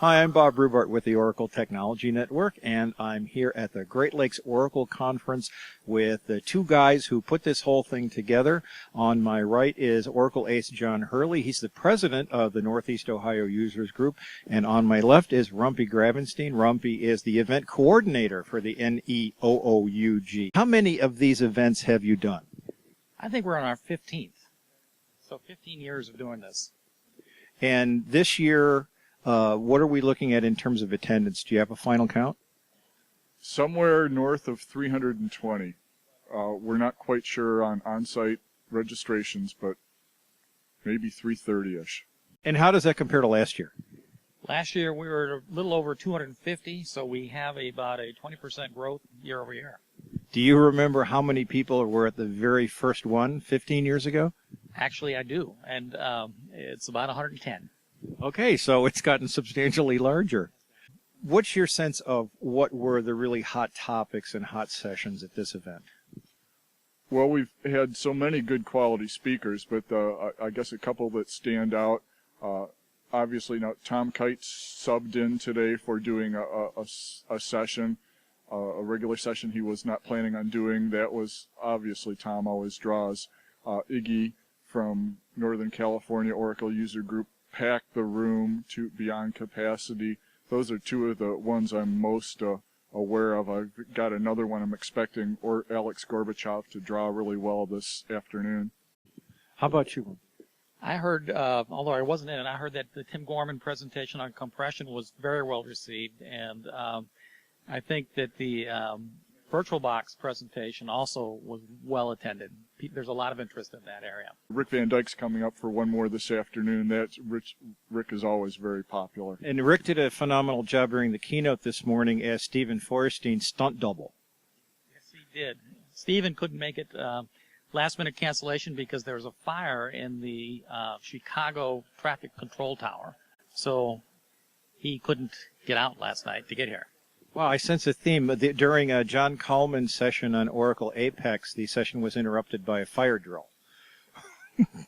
Hi, I'm Bob Rubart with the Oracle Technology Network, and I'm here at the Great Lakes Oracle Conference with the two guys who put this whole thing together. On my right is Oracle ace John Hurley. He's the president of the Northeast Ohio Users Group. And on my left is Rumpi Gravenstein. Rumpi is the event coordinator for the NEOOUG. How many of these events have you done? I think we're on our 15th. So 15 years of doing this. And this year, what are we looking at in terms of attendance? Do you have a final count? Somewhere north of 320. We're not quite sure on on-site registrations, but maybe 330-ish. And how does that compare to last year? Last year we were a little over 250, so we have about a 20% growth year over year. Do you remember how many people were at the very first one 15 years ago? Actually, I do, and it's about 110. Okay, so it's gotten substantially larger. What's your sense of what were the really hot topics and hot sessions at this event? Well, we've had so many good quality speakers, but I guess a couple that stand out. Obviously, now Tom Kite's subbed in today for doing a session, a regular session he was not planning on doing. That was obviously Tom always draws. Iggy from Northern California Oracle User Group packed the room to beyond capacity. Those are two of the ones I'm most aware of. I've got another one I'm expecting, or Alex Gorbachev, to draw really well this afternoon. How about you? I heard, although I wasn't in it, I heard that the Tim Gorman presentation on compression was very well received, and I think that the VirtualBox presentation also was well attended. There's a lot of interest in that area. Rick Van Dyke's coming up for one more this afternoon. Rick is always very popular. And Rick did a phenomenal job during the keynote this morning as Stephen Forrestein's stunt double. Yes, he did. Stephen couldn't make it last-minute cancellation because there was a fire in the Chicago traffic control tower. So he couldn't get out last night to get here. Wow, I sense a theme. During John Coleman's session on Oracle Apex, the session was interrupted by a fire drill.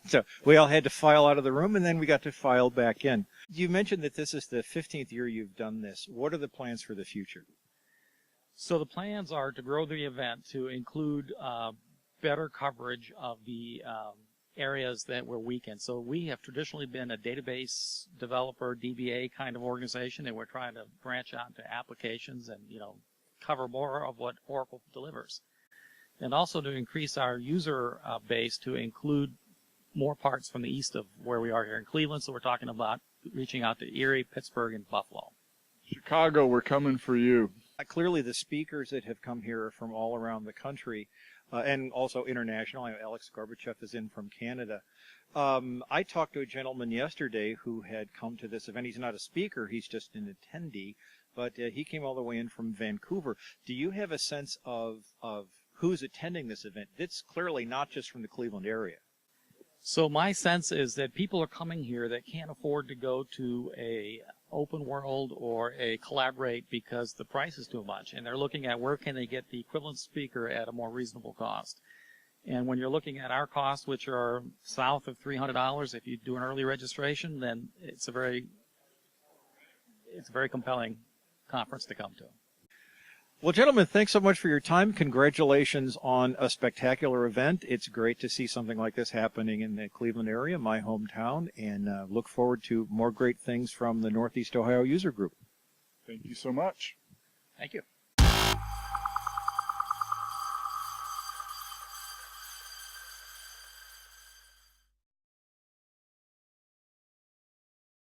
So we all had to file out of the room, and then we got to file back in. You mentioned that this is the 15th year you've done this. What are the plans for the future? So the plans are to grow the event to include better coverage of the areas that we're weak in. So we have traditionally been a database developer, DBA kind of organization, and we're trying to branch out into applications and, cover more of what Oracle delivers. And also to increase our user base to include more parts from the east of where we are here in Cleveland. So we're talking about reaching out to Erie, Pittsburgh, and Buffalo. Chicago, we're coming for you. Clearly the speakers that have come here are from all around the country. And also international. Alex Gorbachev is in from Canada. I talked to a gentleman yesterday who had come to this event. He's not a speaker, he's just an attendee, but he came all the way in from Vancouver. Do you have a sense of who's attending this event? It's clearly not just from the Cleveland area. So my sense is that people are coming here that can't afford to go to a open world or a collaborate because the price is too much, and they're looking at where can they get the equivalent speaker at a more reasonable cost. And when you're looking at our costs, which are south of $300 if you do an early registration, then it's a very compelling conference to come to. Well, gentlemen, thanks so much for your time. Congratulations on a spectacular event. It's great to see something like this happening in the Cleveland area, my hometown, and look forward to more great things from the Northeast Ohio User Group. Thank you so much. Thank you.